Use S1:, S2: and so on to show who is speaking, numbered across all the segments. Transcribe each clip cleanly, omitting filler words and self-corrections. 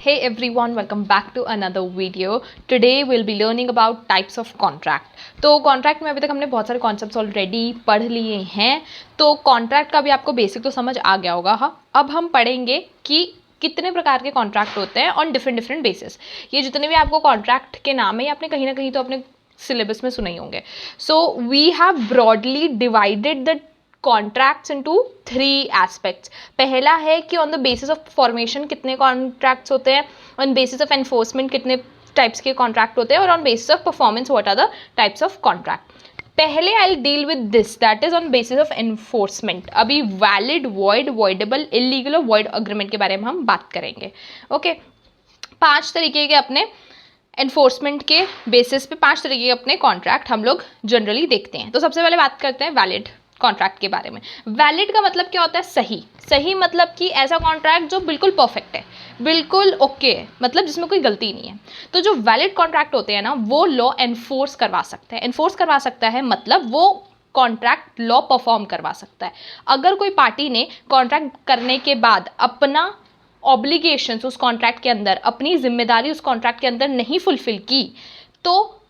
S1: Hey everyone, welcome back to another video. Today we'll be learning about types of contract. तो contract में अभी तक हमने बहुत सारे कॉन्सेप्ट्स ऑलरेडी पढ़ लिए हैं. तो कॉन्ट्रैक्ट का भी आपको बेसिक तो समझ आ गया होगा. हाँ, अब हम पढ़ेंगे कि कितने प्रकार के कॉन्ट्रैक्ट होते हैं ऑन डिफरेंट बेसिस. ये जितने भी आपको कॉन्ट्रैक्ट के नाम है, ये आपने कहीं ना कहीं तो अपने सिलेबस में सुने ही होंगे. So we have broadly divided the contracts into 3 aspects. पहला है कि on the basis of formation कितने कॉन्ट्रैक्ट्स होते हैं, ऑन बेसिस ऑफ एनफोर्समेंट कितने टाइप्स के कॉन्ट्रैक्ट होते हैं, और on basis of performance what are the types of contract. पहले I will deal with this, that is on basis of enforcement. अभी वैलिड, वॉइड, वॉइडेबल, इलीगल और void agreement के बारे में हम बात करेंगे. ओके, 5 तरीके के अपने एनफोर्समेंट के बेसिस पे 5 तरीके के अपने कॉन्ट्रैक्ट हम लोग जनरली देखते हैं. तो सबसे पहले बात करते हैं वैलिड कॉन्ट्रैक्ट के बारे में. वैलिड का मतलब क्या होता है? सही. सही मतलब कि ऐसा कॉन्ट्रैक्ट जो बिल्कुल परफेक्ट है, बिल्कुल ओके है, मतलब जिसमें कोई गलती नहीं है. तो जो वैलिड कॉन्ट्रैक्ट होते हैं ना, वो लॉ एनफोर्स करवा सकते हैं. एनफोर्स करवा सकता है मतलब वो कॉन्ट्रैक्ट लॉ परफॉर्म करवा सकता है. अगर कोई पार्टी ने कॉन्ट्रैक्ट करने के बाद अपना ऑब्लिगेशंस उस कॉन्ट्रैक्ट के अंदर, अपनी जिम्मेदारी उस कॉन्ट्रैक्ट के अंदर नहीं फुलफिल की, तो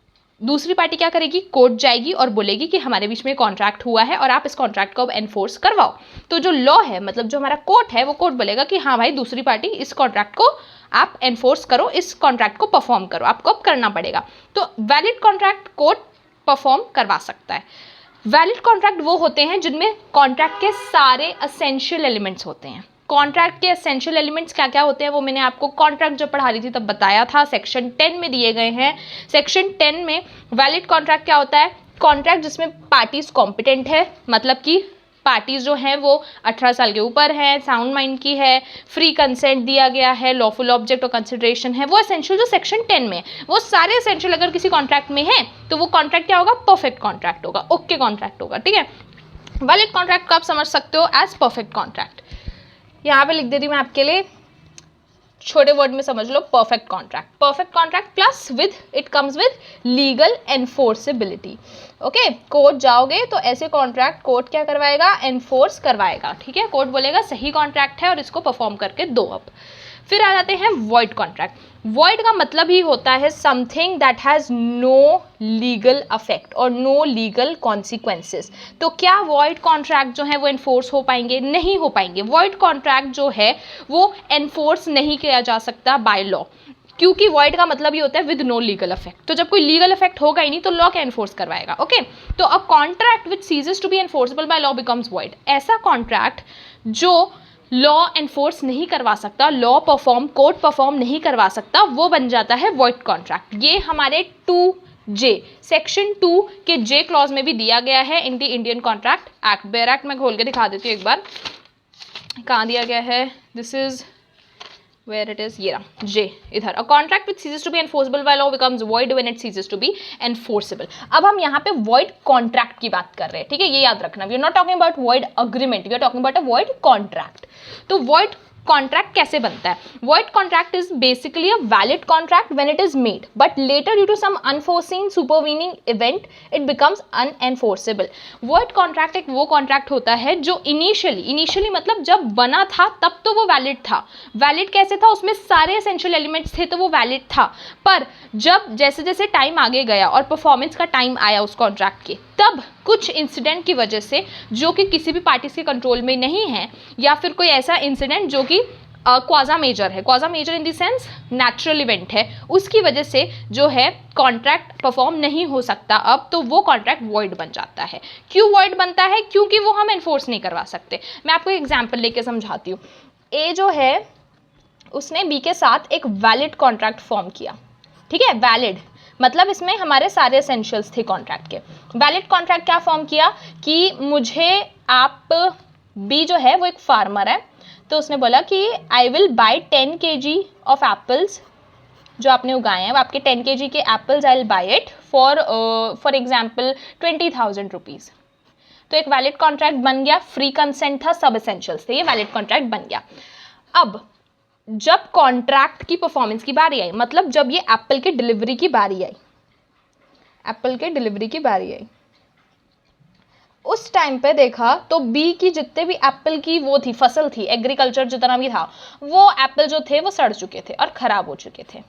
S1: दूसरी पार्टी क्या करेगी? कोर्ट जाएगी और बोलेगी कि हमारे बीच में कॉन्ट्रैक्ट हुआ है और आप इस कॉन्ट्रैक्ट को अब एनफोर्स करवाओ. तो जो लॉ है, मतलब जो हमारा कोर्ट है, वो कोर्ट बोलेगा कि हाँ भाई, दूसरी पार्टी इस कॉन्ट्रैक्ट को आप एनफोर्स करो, इस कॉन्ट्रैक्ट को परफॉर्म करो, आपको अब करना पड़ेगा. तो वैलिड कॉन्ट्रैक्ट कोर्ट परफॉर्म करवा सकता है. वैलिड कॉन्ट्रैक्ट वो होते हैं जिनमें कॉन्ट्रैक्ट के सारे एसेंशियल एलिमेंट्स होते हैं. कॉन्ट्रैक्ट के एसेंशियल एलिमेंट्स क्या क्या होते हैं वो मैंने आपको कॉन्ट्रैक्ट जब पढ़ा रही थी तब बताया था. सेक्शन 10 में दिए गए हैं. सेक्शन 10 में वैलिड कॉन्ट्रैक्ट क्या होता है? कॉन्ट्रैक्ट जिसमें पार्टीज कॉम्पिटेंट है, मतलब कि पार्टीज जो हैं वो 18 साल के ऊपर हैं, साउंड माइंड की है, फ्री कंसेंट दिया गया है, लॉफुल ऑब्जेक्ट और कंसिडरेशन है. वो एसेंशियल जो सेक्शन 10 में, वो सारे एसेंशियल अगर किसी कॉन्ट्रैक्ट में है तो वो कॉन्ट्रैक्ट क्या होगा? परफेक्ट कॉन्ट्रैक्ट होगा, ओके कॉन्ट्रैक्ट होगा. ठीक है, वैलिड कॉन्ट्रैक्ट को आप समझ सकते हो एज परफेक्ट कॉन्ट्रैक्ट. यहाँ पे लिख देती हूँ मैं आपके लिए, छोटे वर्ड में समझ लो, perfect contract. Perfect contract plus with it comes with legal enforceability. Okay, court जाओगे तो ऐसे कॉन्ट्रैक्ट कोर्ट क्या करवाएगा? एनफोर्स करवाएगा. ठीक है, कोर्ट बोलेगा सही कॉन्ट्रैक्ट है और इसको परफॉर्म करके दो. अब फिर आ जाते हैं वॉइड कॉन्ट्रैक्ट. वॉइड का मतलब ही होता है something that has no legal affect और नो लीगल कॉन्सिक्वेंसेस. तो क्या वॉइड कॉन्ट्रैक्ट जो है वो एनफोर्स हो पाएंगे? नहीं हो पाएंगे. वॉइड कॉन्ट्रैक्ट जो है वो एनफोर्स नहीं किया जा सकता बाय लॉ, क्योंकि वॉइड का मतलब ही होता है विद नो लीगल इफेक्ट. तो जब कोई लीगल इफेक्ट होगा ही नहीं तो लॉ क्या एनफोर्स करवाएगा? ओके, तो a contract which ceases to be enforceable by law becomes void. ऐसा कॉन्ट्रैक्ट जो लॉ एनफोर्स नहीं करवा सकता, लॉ परफॉर्म, कोर्ट परफॉर्म नहीं करवा सकता, वो बन जाता है वॉइड कॉन्ट्रैक्ट. ये हमारे 2J सेक्शन 2 के J क्लॉज में भी दिया गया है in the Indian contract act. Bare act मैं खोल के दिखा देती हूँ एक बार, कहाँ दिया गया है. This is where it is, ये रहा J इधर. A contract which ceases to be enforceable by law becomes void when it ceases to be enforceable. अब हम यहाँ पे void contract की बात कर रहे हैं. ठीक है, ये याद रखना. We are not talking about void agreement, we are talking about a void contract. तो void कॉन्ट्रैक्ट कैसे बनता है? Void contract is basically a valid contract when it is made, but later due to some unforeseen supervening event it becomes unenforceable. Void contract एक वो contract होता है जो initially मतलब जब बना था तब तो वो वैलिड था. वैलिड कैसे था? उसमें सारे एसेंशियल एलिमेंट्स थे तो वो वैलिड था. पर जब जैसे जैसे टाइम आगे गया और परफॉर्मेंस का टाइम आया उस कॉन्ट्रैक्ट के, तब कुछ इंसिडेंट की वजह से जो कि किसी भी पार्टी के कंट्रोल में नहीं है, या फिर कोई ऐसा इंसिडेंट जो कि क्वाजा मेजर है, क्वाजा मेजर in the sense natural event है, उसकी वजह से जो है कॉन्ट्रैक्ट परफॉर्म नहीं हो सकता अब, तो वो कॉन्ट्रैक्ट वॉइड बन जाता है. क्यों वॉइड बनता है? क्योंकि वो हम एनफोर्स नहीं करवा सकते. मैं आपको एक एग्जाम्पल लेके समझाती हूँ. ए जो है उसने बी के साथ एक वैलिड कॉन्ट्रैक्ट फॉर्म किया. ठीक है, वैलिड मतलब इसमें हमारे सारे एसेंशियल्स थे कॉन्ट्रैक्ट के. वैलिड कॉन्ट्रैक्ट क्या फॉर्म किया कि मुझे आप, बी जो है वो एक फार्मर है, तो उसने बोला कि I will buy 10 kg of apples जो आपने उगाए हैं, वो आपके 10 kg के apples I will buy it for example 20,000 rupees. तो एक वैलिड कॉन्ट्रैक्ट बन गया. फ्री कंसेंट था, सब एसेंशियल्स थे, ये वैलिड कॉन्ट्रैक्ट बन गया. अब जब कॉन्ट्रैक्ट की परफॉर्मेंस की बारी आई, मतलब जब ये एप्पल के डिलीवरी की बारी आई, एप्पल के डिलीवरी की बारी आई, उस टाइम पे देखा तो बी की जितने भी एप्पल की वो थी फसल थी, एग्रीकल्चर जितना भी था, वो एप्पल जो थे वो सड़ चुके थे और ख़राब हो चुके थे,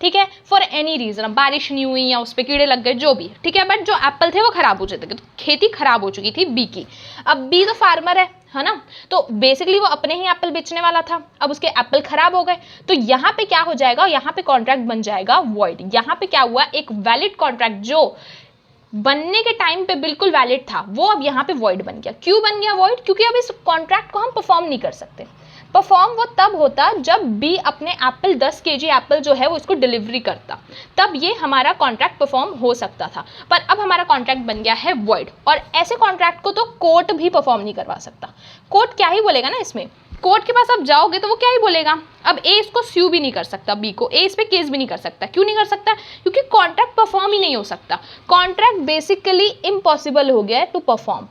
S1: ठीक है, फॉर एनी रीज़न, बारिश नहीं हुई या उस पर कीड़े लग गए, जो भी, ठीक है, बट जो एप्पल थे वो ख़राब हो चुके थे, तो खेती ख़राब हो चुकी थी बी की। अब बी तो फार्मर है ना, तो बेसिकली वो अपने ही एप्पल बेचने वाला था, अब उसके एप्पल ख़राब हो गए, तो यहाँ पे क्या हो जाएगा, यहाँ पे कॉन्ट्रैक्ट बन जाएगा वॉइड। यहाँ पे क्या हुआ, एक वैलिड कॉन्ट्रैक्ट जो बनने के टाइम पे बिल्कुल वैलिड था, वो अब यहाँ पे वॉइड बन गया। क्यों बन गया वॉइड? क्योंकि अब इस कॉन्ट्रैक्ट को हम परफॉर्म नहीं कर सकते। परफॉर्म वो तब होता जब बी अपने एप्पल 10 kg एप्पल जो है वो इसको डिलीवरी करता, तब ये हमारा कॉन्ट्रैक्ट परफॉर्म हो सकता था, पर अब हमारा कॉन्ट्रैक्ट बन गया है वॉइड। और ऐसे कॉन्ट्रैक्ट को तो कोर्ट भी परफॉर्म नहीं करवा सकता। कोर्ट क्या ही बोलेगा ना इसमें, कोर्ट के पास आप जाओगे तो वो क्या ही बोलेगा, अब ए इसको स्यू भी नहीं कर सकता बी को, ए इस पे केस भी नहीं कर सकता। क्यों नहीं कर सकता? क्योंकि कॉन्ट्रैक्ट परफॉर्म ही नहीं हो सकता। कॉन्ट्रैक्ट बेसिकली इम्पॉसिबल हो गया है टू परफॉर्म।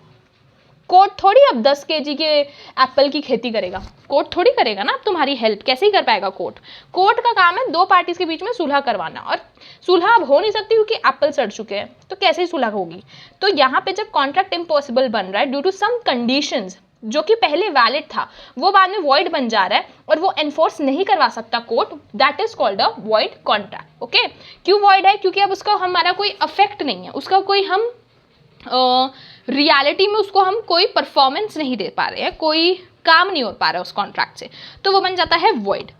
S1: कोर्ट थोड़ी अब 10 kg के एप्पल की खेती करेगा, कोर्ट थोड़ी करेगा ना तुम्हारी हेल्प, कैसे ही कर पाएगा कोर्ट? कोर्ट का काम है दो पार्टीज के बीच में सुलह करवाना, और सुलह अब हो नहीं सकती क्योंकि एप्पल सड़ चुके हैं, तो कैसे ही सुलह होगी? तो यहाँ पे जब कॉन्ट्रैक्ट इम्पॉसिबल बन रहा है ड्यू टू सम कंडीशंस, जो कि पहले वैलिड था वो बाद में वॉइड बन जा रहा है और वो एनफोर्स नहीं करवा सकता court, that is called a void contract. Okay, क्यों वॉइड है? क्योंकि अब उसका हमारा कोई अफेक्ट नहीं है, उसका कोई हम रियलिटी में उसको हम कोई परफॉर्मेंस नहीं दे पा रहे हैं, कोई काम नहीं हो पा रहा है उस कॉन्ट्रैक्ट से, तो वो बन जाता है वॉइड।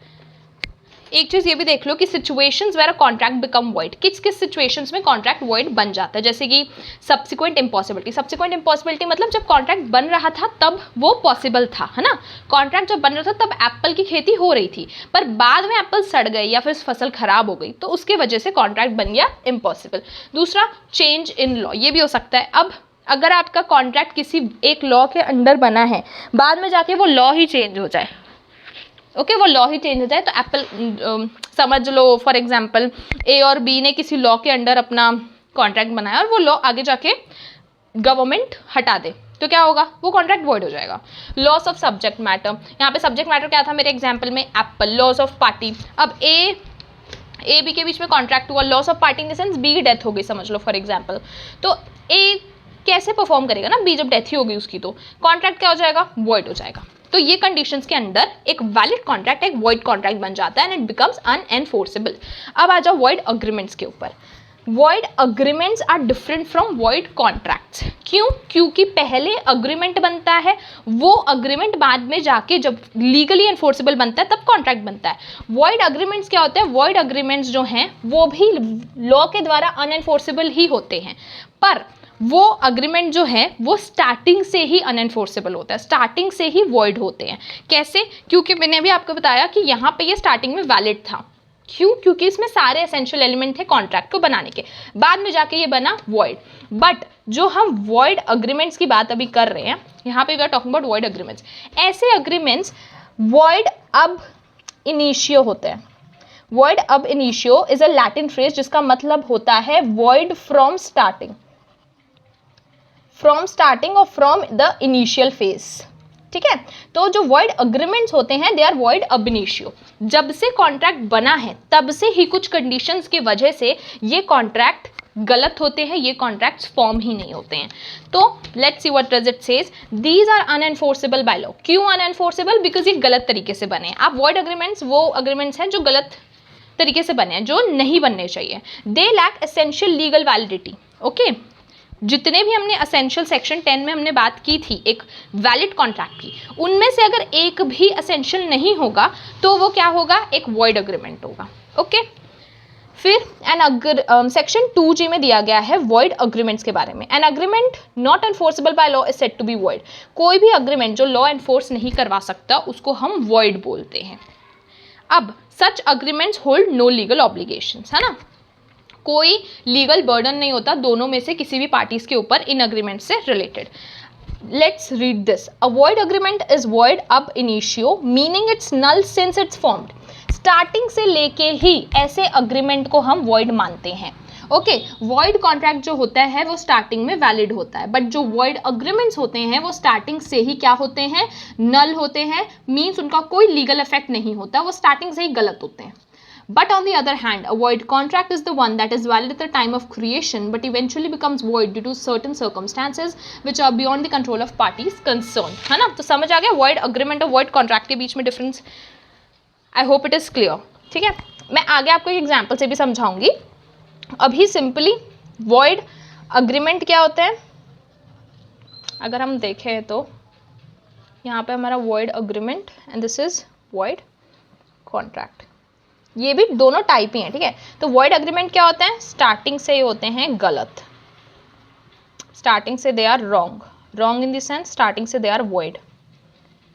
S1: एक चीज़ ये भी देख लो कि situations where a contract become void, किस किस सिचुएशंस में कॉन्ट्रैक्ट वॉइड बन जाता है, जैसे कि सब्सिक्वेंट इम्पॉसिबिलिटी। सब्सिक्वेंट इम्पॉसिबिलिटी मतलब जब कॉन्ट्रैक्ट बन रहा था तब वो पॉसिबल था, है ना, कॉन्ट्रैक्ट जब बन रहा था तब एप्पल की खेती हो रही थी, पर बाद में एप्पल सड़ गए या फिर फसल खराब हो गई, तो उसके वजह से कॉन्ट्रैक्ट बन गया इम्पॉसिबल। दूसरा, चेंज इन लॉ, ये भी हो सकता है। अब अगर आपका कॉन्ट्रैक्ट किसी एक लॉ के अंडर बना है, बाद में जाके वो लॉ ही चेंज हो जाए, ओके, वो लॉ ही चेंज हो जाए, तो एप्पल समझ लो फॉर एग्जांपल ए और बी ने किसी लॉ के अंडर अपना कॉन्ट्रैक्ट बनाया और वो लॉ आगे जाके गवर्नमेंट हटा दे, तो क्या होगा, वो कॉन्ट्रैक्ट वॉइड हो जाएगा। लॉस ऑफ सब्जेक्ट मैटर, यहाँ पे सब्जेक्ट मैटर क्या था मेरे एग्जाम्पल में, एप्पल। लॉस ऑफ पार्टी, अब ए बी के बीच में कॉन्ट्रैक्ट हुआ, loss of party in the sense B की डेथ हो गई समझ लो फॉर एग्जाम्पल, तो ए कैसे परफॉर्म करेगा ना, बी जब डेथ ही हो गई उसकी, तो कॉन्ट्रैक्ट क्या हो जाएगा, वॉइड हो जाएगा। तो ये कंडीशंस के अंदर एक वैलिड कॉन्ट्रैक्ट एक वॉइड कॉन्ट्रैक्ट बन जाता है एंड इट बिकम्स अनएनफोर्सेबल। अब आ जाओ वॉइड अग्रीमेंट्स के ऊपर। Void agreements are different from void contracts. क्यों? क्योंकि पहले अग्रीमेंट बनता है, वो अग्रीमेंट बाद में जाके जब लीगली एनफोर्सेबल बनता है तब कॉन्ट्रैक्ट बनता है। वॉइड अग्रीमेंट्स क्या होते हैं? वॉइड अग्रीमेंट्स जो हैं वो भी लॉ के द्वारा अनएनफोर्सेबल ही होते हैं, पर वो अग्रीमेंट जो है वो स्टार्टिंग से ही अनएनफोर्सेबल होता है, स्टार्टिंग से ही वॉइड होते हैं। कैसे? क्योंकि मैंने अभी आपको बताया कि यहाँ पे ये स्टार्टिंग में वैलिड था। क्यों? क्योंकि इसमें सारे एसेंशियल एलिमेंट थे कॉन्ट्रैक्ट को बनाने के, बाद में जाके ये बना वॉइड। बट जो हम वॉइड अग्रीमेंट्स की बात अभी कर रहे हैं, यहाँ पे we are talking about void agreements. ऐसे अग्रीमेंट्स वॉइड अब इनिशियो होते हैं। Void ab initio is a Latin phrase जिसका मतलब होता है void from starting, from starting और फ्रॉम द इनिशियल फेज, ठीक है। तो जो वॉइड अग्रीमेंट्स होते हैं they are void ab initio. जब से कॉन्ट्रैक्ट बना है तब से ही कुछ कंडीशंस की वजह से ये कॉन्ट्रैक्ट गलत होते हैं, ये कॉन्ट्रैक्ट्स फॉर्म ही नहीं होते हैं। तो let's see what does it says, these are unenforceable by law. क्यों अनएनफोर्सेबल? बिकॉज ये गलत तरीके से बने। आप वॉइड अग्रीमेंट्स वो अग्रीमेंट्स हैं जो गलत तरीके से बने हैं, जो नहीं बनने चाहिए। They lack essential legal validity. Okay, जितने भी हमने असेंशियल सेक्शन 10 में हमने बात की थी एक वैलिड कॉन्ट्रैक्ट की, उनमें से अगर एक भी असेंशियल नहीं होगा तो वो क्या होगा, एक वॉइड अग्रीमेंट होगा। ओके, फिर सेक्शन 2G में दिया गया है वॉइड अग्रीमेंट्स के बारे में। An agreement not enforceable by law is said to be void. कोई भी अग्रीमेंट जो लॉ एनफोर्स नहीं करवा सकता उसको हम वॉइड बोलते हैं। अब such agreements hold no legal obligations, है ना, कोई लीगल बर्डन नहीं होता दोनों में से किसी भी पार्टीज के ऊपर इन अग्रीमेंट से related. Let's read this. A void agreement is void ab initio meaning it's null since it's formed. Starting से लेके ही ऐसे अग्रीमेंट को हम वॉइड मानते हैं। ओके, वॉइड कॉन्ट्रैक्ट जो होता है वो स्टार्टिंग में वैलिड होता है, बट जो वॉइड अग्रीमेंट्स होते हैं वो स्टार्टिंग से ही क्या होते हैं, नल होते हैं। मीन्स उनका कोई लीगल इफेक्ट नहीं होता, वो स्टार्टिंग से ही गलत होते हैं। But on the other hand, a void contract is the one that is valid at the time of creation but eventually becomes void due to certain circumstances which are beyond the control of parties concerned. है ना? तो समझ आ गया void agreement और void contract के बीच में difference. I hope it is clear. ठीक है, मैं आगे आपको एक एग्जाम्पल से भी समझाऊंगी. अभी सिंपली void agreement क्या होता है अगर हम देखें तो यहाँ पे हमारा void agreement and this is void contract. ये भी दोनों टाइप ही हैं. ठीक है, तो void agreement क्या होता है, स्टार्टिंग से होते हैं गलत, स्टार्टिंग से they are wrong in the sense starting से they are void,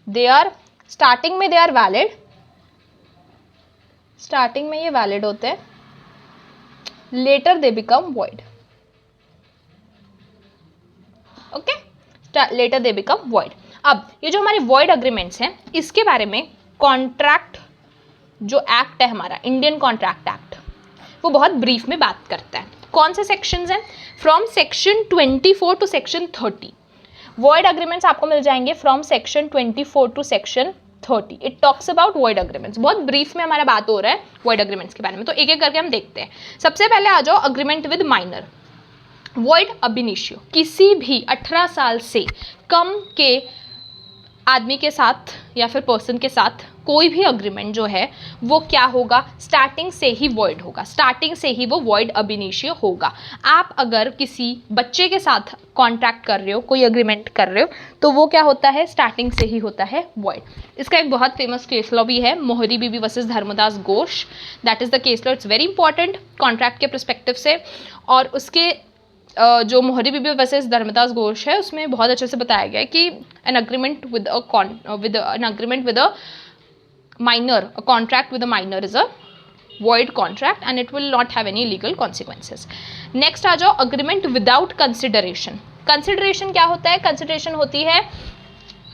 S1: they are starting में दे आर वैलिड, स्टार्टिंग में ये वैलिड होते हैं, later they become void. Okay, later they become void. अब ये जो हमारे void agreements हैं इसके बारे में कॉन्ट्रैक्ट जो एक्ट है हमारा इंडियन कॉन्ट्रैक्ट एक्ट वो बहुत ब्रीफ में बात करता है. कौन से सेक्शंस हैं, from section 24 to section 30. void agreements आपको मिल जाएंगे from section 24 to section 30. It talks about void agreements. बहुत ब्रीफ में हमारा बात हो रहा है void agreements के बारे में, तो एक एक करके हम देखते हैं. सबसे पहले आ जाओ agreement with minor. void ab initio, किसी भी 18 साल से कम के आदमी के साथ या फिर पर्सन के साथ कोई भी अग्रीमेंट जो है वो क्या होगा, स्टार्टिंग से ही void होगा, स्टार्टिंग से ही वो void ab initio होगा. आप अगर किसी बच्चे के साथ कॉन्ट्रैक्ट कर रहे हो, कोई अग्रीमेंट कर रहे हो, तो वो क्या होता है, स्टार्टिंग से ही होता है void. इसका एक बहुत फेमस केस लॉ भी है, Mohori Bibi versus Dharmodas Ghose. That is the case law. It's very important contract के परस्पेक्टिव से. और उसके जो मोहरी बीबी वर्सेस धर्मदास घोष है उसमें बहुत अच्छे से बताया गया है कि an agreement with a minor, a contract with a minor is a void contract and it will not have any legal consequences. Next आ जाओ agreement without consideration. Consideration क्या होता है, consideration होती है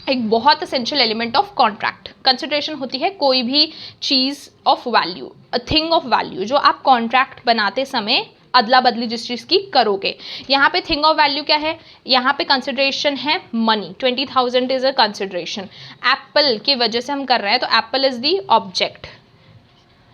S1: एक बहुत essential element of contract. Consideration होती है कोई भी चीज़ of value, a thing of value जो आप contract बनाते समय अदला बदली जिस चीज़ की करोगे. यहाँ पे थिंग ऑफ वैल्यू क्या है, यहाँ पे कंसिडरेशन है money. 20,000 is a consideration. Apple की वजह से हम कर रहे हैं तो एप्पल इज दी ऑब्जेक्ट.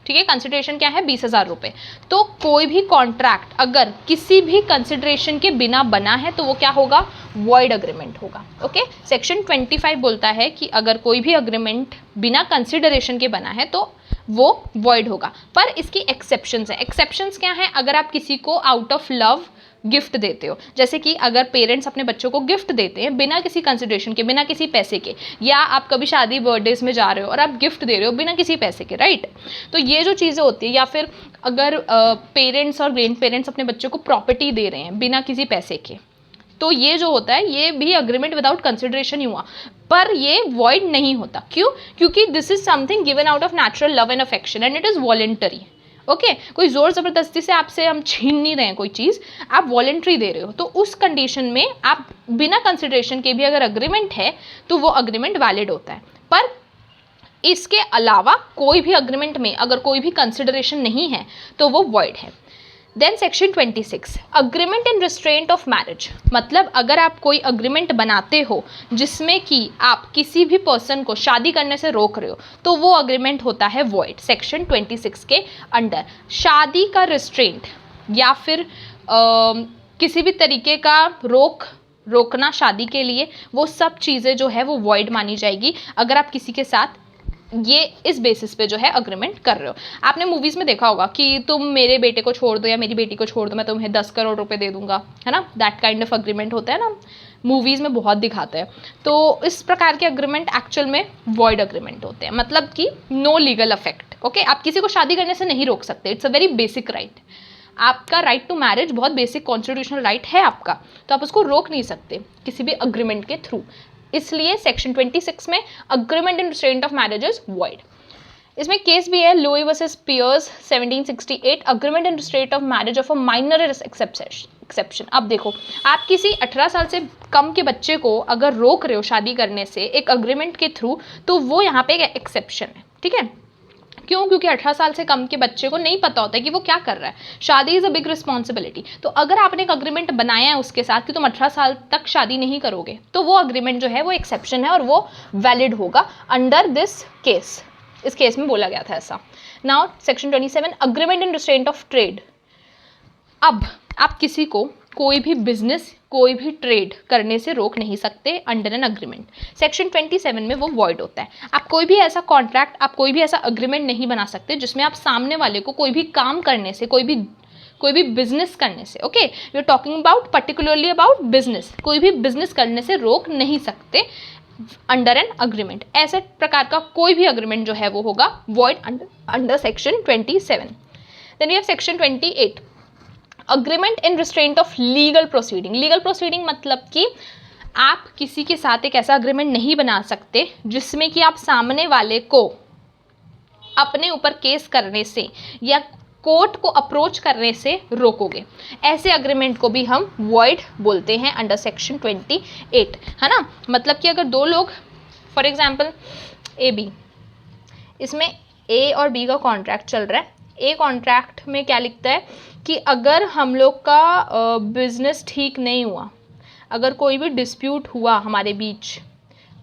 S1: ठीक है, कंसिडरेशन क्या है, 20,000 रुपये. तो कोई भी कॉन्ट्रैक्ट अगर किसी भी कंसिडरेशन के बिना बना है तो वो क्या होगा, void अग्रीमेंट होगा. ओके, सेक्शन 25 बोलता है कि अगर कोई भी अग्रीमेंट बिना कंसिडरेशन के बना है तो वो void होगा. पर इसकी एक्सेप्शंस है. एक्सेप्शंस क्या हैं, अगर आप किसी को आउट ऑफ लव गिफ्ट देते हो, जैसे कि अगर पेरेंट्स अपने बच्चों को गिफ्ट देते हैं बिना किसी कंसिडरेशन के, बिना किसी पैसे के, या आप कभी शादी बर्थडेज में जा रहे हो और आप गिफ्ट दे रहे हो बिना किसी पैसे के, राइट. तो ये जो चीज़ें होती है, या फिर अगर पेरेंट्स और ग्रैंड पेरेंट्स अपने बच्चों को प्रॉपर्टी दे रहे हैं बिना किसी पैसे के, तो ये जो होता है ये भी अग्रीमेंट विदाउट कंसिडरेशन ही हुआ, पर ये void नहीं होता. क्यों, क्योंकि this is something given out of natural love and affection and it is voluntary. Okay, कोई ज़ोर ज़बरदस्ती से आपसे हम छीन नहीं रहे हैं कोई चीज़, आप वॉलेंट्री दे रहे हो. तो उस कंडीशन में आप बिना कंसिडरेशन के भी अगर अग्रीमेंट है तो वो अग्रीमेंट वैलिड होता है. पर इसके अलावा कोई भी अग्रीमेंट में अगर कोई भी कंसिडरेशन नहीं है तो वो void है. Then section 26, agreement in restraint of marriage. मतलब अगर आप कोई अग्रीमेंट बनाते हो जिसमें कि आप किसी भी पर्सन को शादी करने से रोक रहे हो तो वो अग्रीमेंट होता है void. सेक्शन 26 के अंडर शादी का रिस्ट्रेंट या फिर किसी भी तरीके का रोकना शादी के लिए, वो सब चीज़ें जो है वो void मानी जाएगी अगर आप किसी के साथ ये इस बेसिस पे जो है अग्रीमेंट कर रहे हो. आपने मूवीज़ में देखा होगा कि तुम मेरे बेटे को छोड़ दो या मेरी बेटी को छोड़ दो, मैं तुम्हें 10 करोड़ रुपए दे दूंगा, है ना. दैट काइंड ऑफ अग्रीमेंट होता है ना, मूवीज़ में बहुत दिखाते हैं. तो इस प्रकार के अग्रीमेंट एक्चुअल में void अग्रीमेंट होते हैं, मतलब कि नो लीगल अफेक्ट. ओके, आप किसी को शादी करने से नहीं रोक सकते. It's a very basic right. आपका राइट टू मैरिज बहुत बेसिक कॉन्स्टिट्यूशनल राइट है आपका, तो आप उसको रोक नहीं सकते किसी भी अग्रीमेंट के थ्रू. इसलिए सेक्शन 26 में agreement in restraint of marriage is void. इसमें केस भी है, Louis versus Peers 1768, agreement in restraint of marriage of a minor exception. अब देखो, आप किसी 18 साल से कम के बच्चे को अगर रोक रहे हो शादी करने से एक अग्रीमेंट के थ्रू, तो वो यहाँ पे एक एक्सेप्शन है. ठीक है, क्यों, क्योंकि 18 साल से कम के बच्चे को नहीं पता होता है कि वो क्या कर रहा है. शादी इज़ अ बिग रिस्पॉन्सिबिलिटी. तो अगर आपने एक अग्रीमेंट बनाया है उसके साथ कि तुम 18 साल तक शादी नहीं करोगे, तो वो अग्रीमेंट जो है वो एक्सेप्शन है और वो वैलिड होगा अंडर दिस केस. इस केस में बोला गया था ऐसा. Now section 27 agreement in restraint of trade. अब आप किसी को कोई भी बिजनेस कोई भी ट्रेड करने से रोक नहीं सकते अंडर एन अग्रीमेंट। सेक्शन 27 में वो वॉइड होता है। आप कोई भी ऐसा कॉन्ट्रैक्ट, आप कोई भी ऐसा अग्रीमेंट नहीं बना सकते जिसमें आप सामने वाले को कोई भी काम करने से, कोई भी बिजनेस करने से, okay, we are talking about particularly about business, कोई भी बिजनेस करने से रोक नहीं सकते अंडर एन अग्रीमेंट। ऐसे प्रकार का कोई भी अग्रीमेंट जो है वो होगा void under section 27। Then we have section 28 agreement in restraint of legal proceeding. Legal proceeding मतलब कि आप किसी के साथ एक ऐसा अग्रीमेंट नहीं बना सकते जिसमें कि आप सामने वाले को अपने ऊपर केस करने से या कोर्ट को अप्रोच करने से रोकोगे। ऐसे अग्रीमेंट को भी हम वॉइड बोलते हैं अंडर सेक्शन 28, है ना। मतलब कि अगर दो लोग, फॉर एग्जाम्पल ए बी, इसमें ए और बी का कॉन्ट्रैक्ट चल रहा है। ए कॉन्ट्रैक्ट में क्या लिखता है कि अगर हम लोग का बिजनेस ठीक नहीं हुआ, अगर कोई भी डिस्प्यूट हुआ हमारे बीच,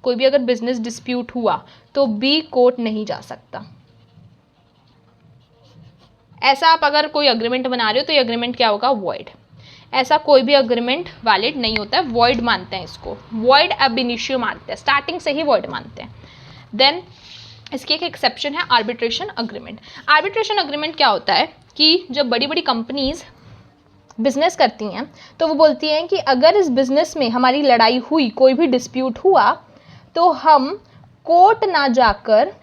S1: कोई भी अगर बिजनेस डिस्प्यूट हुआ तो बी कोर्ट नहीं जा सकता। ऐसा आप अगर कोई अग्रीमेंट बना रहे हो तो ये अग्रीमेंट क्या होगा, वॉइड। ऐसा कोई भी अग्रीमेंट वैलिड नहीं होता है, वॉइड मानते हैं इसको, वॉइड अब इनिशियो मानते हैं, स्टार्टिंग से ही वॉइड मानते हैं। देन इसकी एक एक्सेप्शन है आर्बिट्रेशन अग्रीमेंट। आर्बिट्रेशन अग्रीमेंट क्या होता है कि जब बड़ी बड़ी कंपनीज बिजनेस करती हैं तो वो बोलती हैं कि अगर इस बिजनेस में हमारी लड़ाई हुई, कोई भी डिस्प्यूट हुआ, तो हम कोर्ट ना जाकर,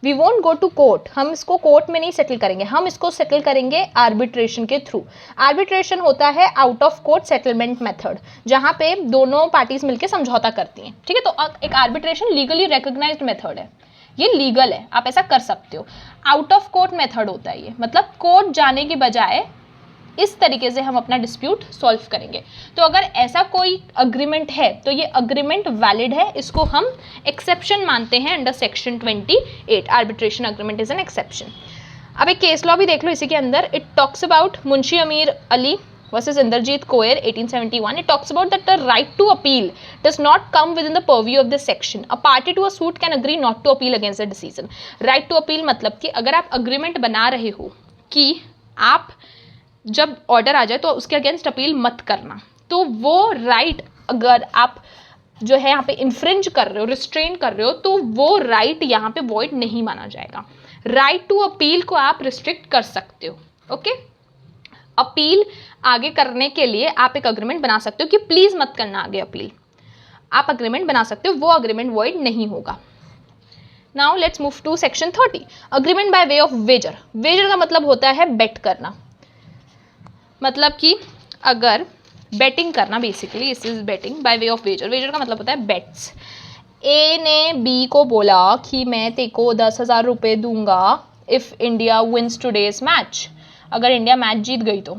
S1: we won't go to court, हम इसको कोर्ट में नहीं सेटल करेंगे, हम इसको सेटल करेंगे आर्बिट्रेशन के थ्रू। आर्बिट्रेशन होता है out of court settlement method, जहाँ पे दोनों पार्टीज मिलकर समझौता करती हैं, ठीक है। तो एक आर्बिट्रेशन लीगली रिकॉग्नाइज्ड मेथड है, ये लीगल है, आप ऐसा कर सकते हो। आउट ऑफ कोर्ट मेथड होता है ये, मतलब कोर्ट जाने के बजाय इस तरीके से हम अपना डिस्प्यूट सॉल्व करेंगे। तो अगर ऐसा कोई अग्रीमेंट है तो ये अग्रीमेंट वैलिड है, इसको हम एक्सेप्शन मानते हैं under section 28। Arbitration agreement is an exception. अब एक केस लॉ भी देख लो इसी के अंदर। इट टॉक्स अबाउट मुंशी अमीर Ali versus Inderjeet Coir 1871. It talks about that the right to appeal does not come within the purview of this section. A party to a suit can agree not to appeal against the decision. Right to appeal मतलब कि अगर आप agreement बना रहे हो कि आप जब ऑर्डर आ जाए तो उसके अगेंस्ट अपील मत करना, तो वो राइट अगर आप जो है यहाँ पे इन्फ्रिंज कर रहे हो, रिस्ट्रेन कर रहे हो, तो वो राइट यहाँ पे वॉइड नहीं माना जाएगा। राइट टू अपील को आप रिस्ट्रिक्ट कर सकते हो, ओके। अपील आगे करने के लिए आप एक अग्रीमेंट बना सकते हो कि प्लीज मत करना आगे अपील, आप अग्रीमेंट बना सकते हो, वो अग्रीमेंट वॉइड नहीं होगा। Now let's move to section 30 agreement by way of wager. Wager का मतलब होता है बेट करना, मतलब कि अगर बेटिंग करना, basically this is betting by way of wager. Wager का मतलब होता है बेट्स। ए ने बी को बोला कि मैं तेरे को 10,000 रुपये दूंगा if India wins today's match. अगर इंडिया मैच जीत गई तो,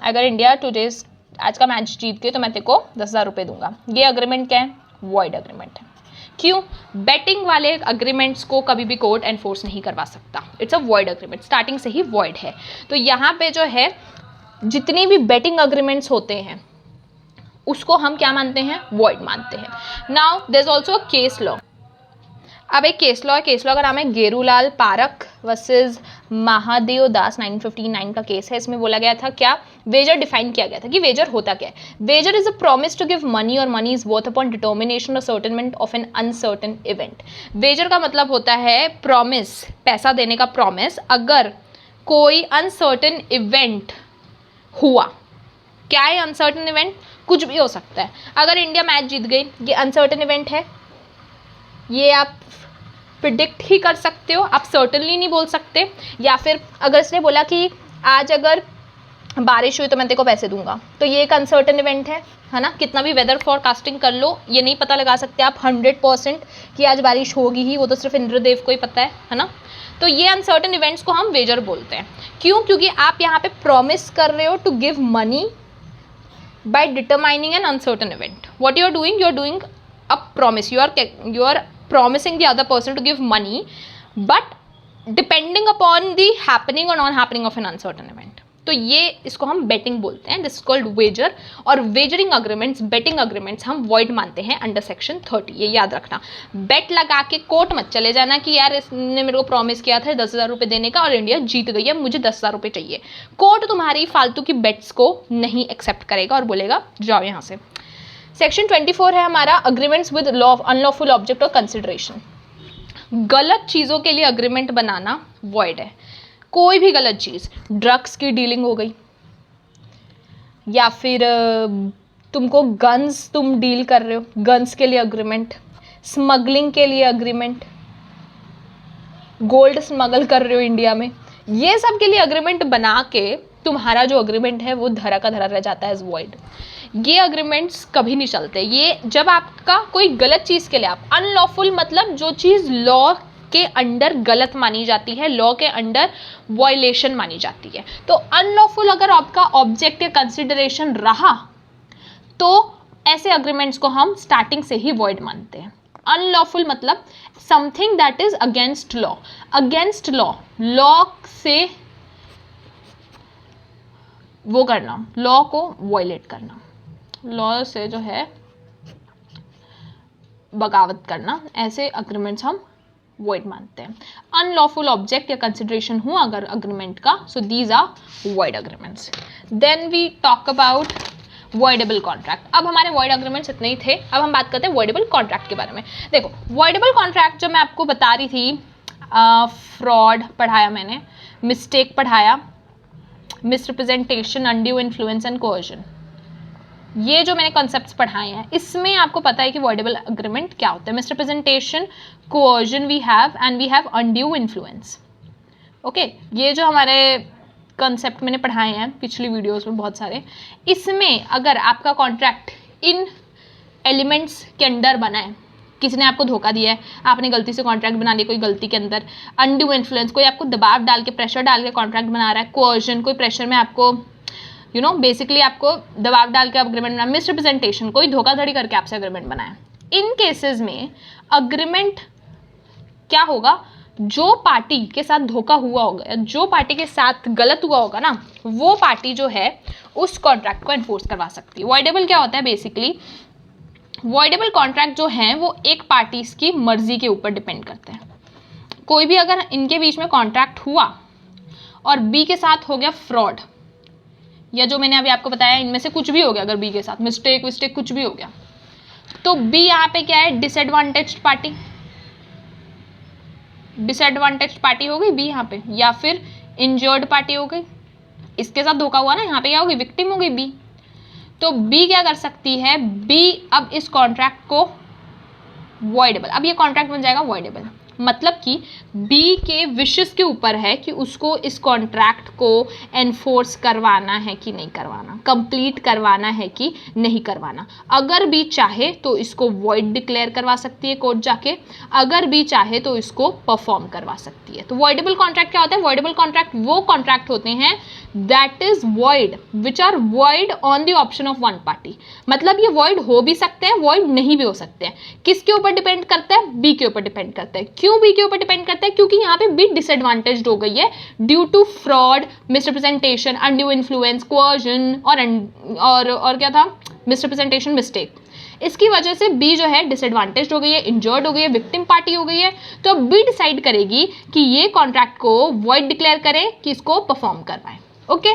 S1: अगर इंडिया टूडेज आज का मैच जीत गई तो मैं तेरे को 10,000 रुपये दूंगा। ये अग्रीमेंट क्या है, वॉइड अग्रीमेंट है। क्यों, बेटिंग वाले अग्रीमेंट्स को कभी भी कोर्ट एनफोर्स नहीं करवा सकता, it's a void agreement, starting से ही वॉइड है। तो यहाँ पे जो है जितनी भी बेटिंग अग्रीमेंट्स होते हैं उसको हम क्या मानते हैं, वॉइड मानते हैं। Now there is also a case law. अब एक केस लॉ है, केस लॉ का नाम है गेरूलाल पारक वर्सेस महादेव दास, 1959 का केस है। इसमें बोला गया था क्या, वेजर डिफाइन किया गया था कि वेजर होता क्या है। Wager is a promise to give money और money is worth upon determination और ascertainment of an uncertain event. Wager का मतलब होता है प्रॉमिस, पैसा देने का प्रॉमिस, अगर कोई अनसर्टेन इवेंट हुआ। क्या है अनसर्टेन इवेंट, कुछ भी हो सकता है। अगर इंडिया मैच जीत गई, ये अनसर्टेन इवेंट है, ये आप प्रिडिक्ट ही कर सकते हो, आप सर्टनली नहीं बोल सकते। या फिर अगर इसने बोला कि आज अगर बारिश हुई तो मैं तेरे को पैसे दूंगा, तो ये एक अनसर्टेन इवेंट है ना। कितना भी वेदर फोरकास्टिंग कर लो, ये नहीं पता लगा सकते आप 100% कि आज बारिश होगी ही, वो तो सिर्फ इंद्रदेव को ही पता है ना। तो ये अनसर्टेन इवेंट्स को हम वेजर बोलते हैं। क्यों, क्योंकि आप यहाँ पे प्रॉमिस कर रहे हो to give money by determining an uncertain event. What you are doing a promise. You are promising the other person to give money, but depending upon the happening or non happening of an uncertain event. तो ये इसको हम betting बोलते हैं, this is called Vaser. और wagering agreements, betting agreements हम void मानते हैं अंडर सेक्शन 30, ये याद रखना। बेट लगा के कोर्ट मत चले जाना कि यार इसने मेरे को प्रॉमिस किया था 10,000 रुपये देने का और इंडिया जीत गई है, मुझे 10,000 रुपये चाहिए। कोर्ट तुम्हारी फालतू की बेट्स को नहीं एक्सेप्ट करेगा और बोलेगा जाओ यहाँ से। सेक्शन 24 है हमारा agreements with law unlawful object और कंसिडरेशन। गलत चीज़ों के लिए अग्रीमेंट बनाना वॉइड है। कोई भी गलत चीज़, ड्रग्स की डीलिंग हो गई, या फिर तुमको गन्स तुम डील कर रहे हो, गन्स के लिए अग्रीमेंट, स्मगलिंग के लिए अग्रीमेंट, गोल्ड स्मगल कर रहे हो इंडिया में, ये सब के लिए अग्रीमेंट बना के तुम्हारा जो अग्रीमेंट है वो धरा का धरा रह जाता है एज वॉइड। ये अग्रीमेंट्स कभी नहीं चलते। ये जब आपका कोई गलत चीज़ के लिए आप अनलॉफुल, मतलब जो चीज़ लॉ के अंडर गलत मानी जाती है, लॉ के अंडर वायलेशन मानी जाती है, तो अनलॉफुल अगर आपका ऑब्जेक्ट या कंसिडरेशन रहा तो ऐसे अग्रीमेंट्स को हम स्टार्टिंग से ही वॉइड मानते हैं। अनलॉफुल मतलब something that is against law, against law, law से वो करना, लॉ को वायलेट करना, लॉ से जो है बगावत करना, ऐसे अग्रीमेंट्स हम वॉइड मानते हैं। अनलॉफुल ऑब्जेक्ट या कंसिडरेशन हुआ अगर अग्रीमेंट का, so these are void agreements. Then we talk about voidable contract. अब हमारे वॉइड अग्रीमेंट्स इतने ही थे, अब हम बात करते हैं वॉइडेबल कॉन्ट्रैक्ट के बारे में। देखो वॉइडेबल कॉन्ट्रैक्ट जो मैं आपको बता रही थी, फ्रॉड पढ़ाया मैंने, मिस्टेक पढ़ाया, misrepresentation, undue influence and coercion, ये जो मैंने कॉन्सेप्ट्स पढ़ाए हैं इसमें आपको पता है कि वॉइडेबल अग्रीमेंट क्या होता है। Misrepresentation, coercion we have, and we have undue influence. Okay, ये जो हमारे कॉन्सेप्ट मैंने पढ़ाए हैं पिछली वीडियोस में बहुत सारे, इसमें अगर आपका कॉन्ट्रैक्ट इन एलिमेंट्स के अंडर बना है, किसी ने आपको धोखा दिया है, आपने गलती से कॉन्ट्रैक्ट बना लिया कोई गलती के अंदर, अनड्यू इन्फ्लुएंस, कोई आपको दबाव डाल के, प्रेशर डाल के कॉन्ट्रैक्ट बना रहा है, कोअर्जन, कोई प्रेशर में आपको बेसिकली आपको दबाव डाल के अग्रीमेंट बना, मिसरिप्रेजेंटेशन, कोई धोखाधड़ी करके आपसे अग्रीमेंट बनाया। इन केसेस में अग्रीमेंट क्या होगा, जो पार्टी के साथ धोखा हुआ होगा या जो पार्टी के साथ गलत हुआ होगा ना, वो पार्टी जो है उस कॉन्ट्रैक्ट को एनफोर्स करवा सकती है। वॉइडेबल क्या होता है बेसिकली, वॉइडेबल कॉन्ट्रैक्ट जो है वो एक पार्टी की मर्जी के ऊपर डिपेंड करते हैं। कोई भी अगर इनके बीच में कॉन्ट्रैक्ट हुआ और बी के साथ हो गया फ्रॉड, या जो मैंने अभी आपको बताया इनमें से कुछ भी हो गया, अगर बी के साथ मिस्टेक विस्टेक कुछ भी हो गया, तो बी यहाँ पे क्या है, डिसएडवांटेज्ड पार्टी, डिसएडवांटेज्ड पार्टी हो गई बी यहाँ पे, या फिर इंजर्ड पार्टी हो गई, इसके साथ धोखा हुआ ना, यहाँ पे क्या हो गई, विक्टिम हो गई बी। तो बी क्या कर सकती है, बी अब इस कॉन्ट्रैक्ट को वॉइडेबल, अब ये कॉन्ट्रैक्ट बन जाएगा वॉइडेबल, मतलब कि बी के विशेस के ऊपर है कि उसको इस कॉन्ट्रैक्ट को एनफोर्स करवाना है कि नहीं करवाना, कंप्लीट करवाना है कि नहीं करवाना। अगर बी चाहे तो इसको वॉइड डिक्लेयर करवा सकती है कोर्ट जाके, अगर बी चाहे तो इसको परफॉर्म करवा सकती है। तो वॉइडेबल कॉन्ट्रैक्ट क्या होता है, वॉइडेबल कॉन्ट्रैक्ट वो कॉन्ट्रैक्ट होते हैं that is void, which are void on the option of one party. मतलब ये वॉइड हो भी सकते हैं, वॉइड नहीं भी हो सकते हैं। किसके ऊपर डिपेंड करता है, बी के ऊपर डिपेंड करता है। क्यों बी के ऊपर डिपेंड करता है, क्योंकि यहाँ पे बी डिसएडवांटेज्ड हो गई है due to fraud, misrepresentation, undue influence, coercion और क्या था, मिसरिप्रेजेंटेशन, मिस्टेक। इसकी वजह से बी जो है डिसएडवांटेज्ड हो गई है, इंजर्ड हो गई है, विक्टिम पार्टी हो गई है। तो बी डिसाइड करेगी कि ये कॉन्ट्रैक्ट को वॉइड डिक्लेयर करे कि इसको परफॉर्म करवाए। Okay,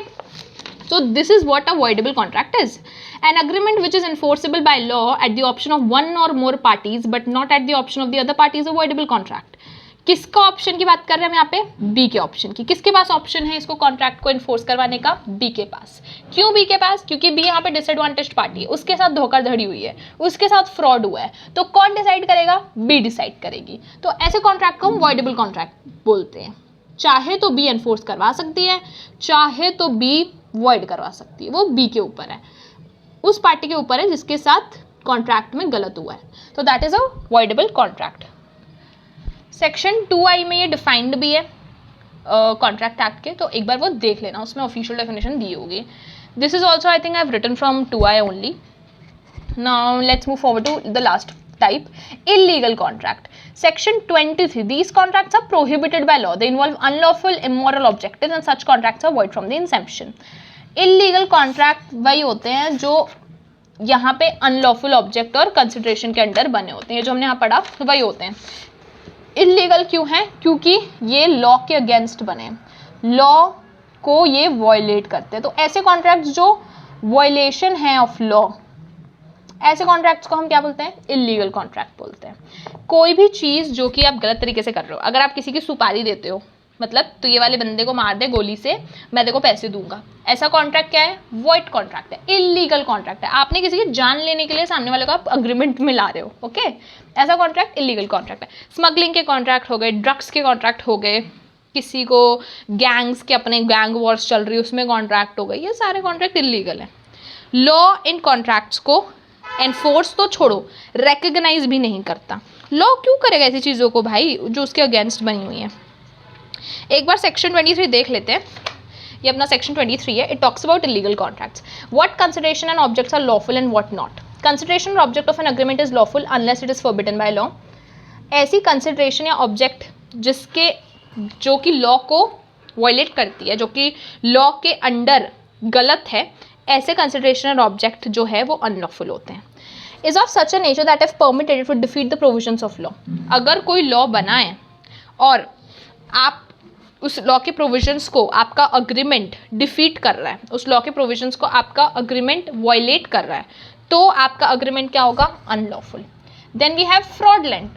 S1: so this is what a voidable contract is. An agreement which is enforceable by law at the option of one or more parties but not at the option of the other party is a voidable contract. किसका option की बात कर रहे हैं हम यहाँ पे, B के ऑप्शन की। किसके पास ऑप्शन है इसको कॉन्ट्रैक्ट को इन्फोर्स करवाने का, बी के पास। क्यों बी के पास, क्योंकि बी यहाँ पे डिसएडवांटेज्ड पार्टी है, उसके साथ धोखाधड़ी हुई है, उसके साथ फ्रॉड हुआ है, तो कौन डिसाइड करेगा, बी डिसाइड करेगी। तो ऐसे कॉन्ट्रैक्ट को हम वॉइडेबल कॉन्ट्रैक्ट बोलते हैं। चाहे तो बी एनफोर्स करवा सकती है, चाहे तो बी वॉइड करवा सकती है, वो बी के ऊपर है, उस पार्टी के ऊपर है जिसके साथ कॉन्ट्रैक्ट में गलत हुआ है। तो that is a voidable contract. Section 2I में ये डिफाइंड भी है कॉन्ट्रैक्ट एक्ट के, तो एक बार वो देख लेना, उसमें ऑफिशियल डेफिनेशन दी होगी। This is also I think I have written from 2I only. Now let's move forward to the last type illegal contract. Section 23, these contracts are prohibited by law. They involve unlawful, immoral objectives and such contracts are void from the inception. Illegal contract वही होते हैं जो यहाँ पे unlawful object और consideration के under बने होते हैं, जो हमने यहाँ पढ़ा वही होते हैं. इलीगल क्यों है? क्योंकि ये लॉ के अगेंस्ट बने, लॉ को ये वॉयलेट करते हैं. तो ऐसे कॉन्ट्रैक्ट्स जो वॉयलेशन है ऑफ लॉ, ऐसे कॉन्ट्रैक्ट्स को हम क्या बोलते हैं? इलीगल कॉन्ट्रैक्ट बोलते हैं. कोई भी चीज़ जो कि आप गलत तरीके से कर रहे हो, अगर आप किसी की सुपारी देते हो, मतलब तो ये वाले बंदे को मार दे गोली से, मैं तेरे को पैसे दूंगा, ऐसा कॉन्ट्रैक्ट क्या है? वॉइड कॉन्ट्रैक्ट है, इलीगल कॉन्ट्रैक्ट है. आपने किसी की जान लेने के लिए सामने वाले को आप अग्रीमेंट में ला रहे हो, ओके, ऐसा कॉन्ट्रैक्ट इलीगल कॉन्ट्रैक्ट है. स्मगलिंग के कॉन्ट्रैक्ट हो गए, ड्रग्स के कॉन्ट्रैक्ट हो गए, किसी को गैंग्स के अपने गैंग वॉर्स चल रही है उसमें कॉन्ट्रैक्ट हो गई, ये सारे कॉन्ट्रैक्ट इलीगल है. लॉ इन कॉन्ट्रैक्ट्स को एनफोर्स तो छोड़ो, रिकग्नाइज भी नहीं करता. लॉ क्यों करेगा ऐसी चीज़ों को भाई जो उसके अगेंस्ट बनी हुई है? एक बार सेक्शन 23 देख लेते हैं. ये अपना सेक्शन 23 है. It talks about illegal contracts. What consideration and objects are lawful and what not. Consideration और object of an agreement is lawful unless it is forbidden by law. ऐसी कंसिडरेशन या ऑब्जेक्ट जिसके जो कि लॉ को violet करती है, जो कि लॉ के अंडर गलत है, ऐसे कंसिडरेशन और ऑब्जेक्ट जो है वो अनलॉफुल होते हैं. Is of such a nature that if permitted it would defeat the provisions of law. अगर कोई लॉ बनाए और आप उस लॉ के प्रोविजंस को, आपका अग्रीमेंट डिफीट कर रहा है, उस लॉ के प्रोविजंस को आपका अग्रीमेंट वायलेट कर रहा है, तो आपका अग्रीमेंट क्या होगा? Unlawful. Then we have fraudulent.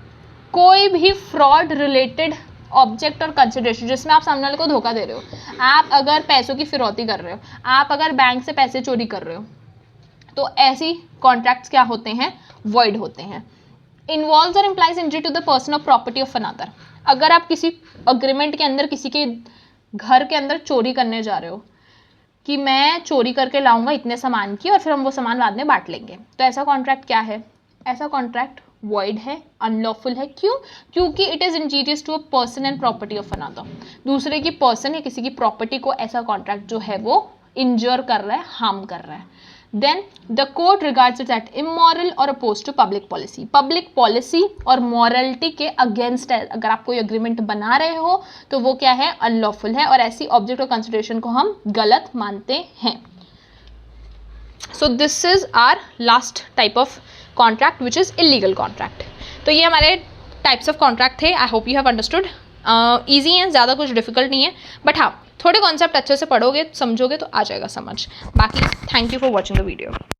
S1: कोई भी फ्रॉड रिलेटेड ऑब्जेक्ट और कंसिडरेशन जिसमें आप सामने वाले को धोखा दे रहे हो, आप अगर पैसों की फिरौती कर रहे हो, आप अगर बैंक से पैसे चोरी कर रहे हो, तो ऐसी कॉन्ट्रैक्ट्स क्या होते हैं? वॉइड होते हैं. इन्वॉल्व्स और implies injury to the person और प्रॉपर्टी ऑफ अनदर. अगर आप किसी अग्रीमेंट के अंदर किसी के घर के अंदर चोरी करने जा रहे हो कि मैं चोरी करके लाऊंगा इतने सामान की और फिर हम वो सामान बाद में बांट लेंगे, तो ऐसा कॉन्ट्रैक्ट क्या है? ऐसा कॉन्ट्रैक्ट वॉइड है, अनलॉफुल है. क्यों? क्योंकि it is injurious to a person and property of another. दूसरे की पर्सन या किसी की प्रॉपर्टी को ऐसा कॉन्ट्रैक्ट जो है वो इंजर कर रहा है, हार्म कर रहा है. Then the court regards it at immoral और opposed to public policy. Public policy और मॉरलिटी के अगेंस्ट है. अगर आप कोई अग्रीमेंट बना रहे हो तो वो क्या है? अनलॉफुल है, और ऐसी ऑब्जेक्ट और कंसिडरेशन को हम गलत मानते हैं. So this is our last type of contract which is illegal contract. तो ये हमारे टाइप्स ऑफ कॉन्ट्रैक्ट थे. I hope you have understood. Easy हैं, ज़्यादा कुछ डिफिकल्ट नहीं है, बट हाँ थोड़े कॉन्सेप्ट अच्छे से पढ़ोगे समझोगे तो आ जाएगा समझ. बाकी thank you for watching the video.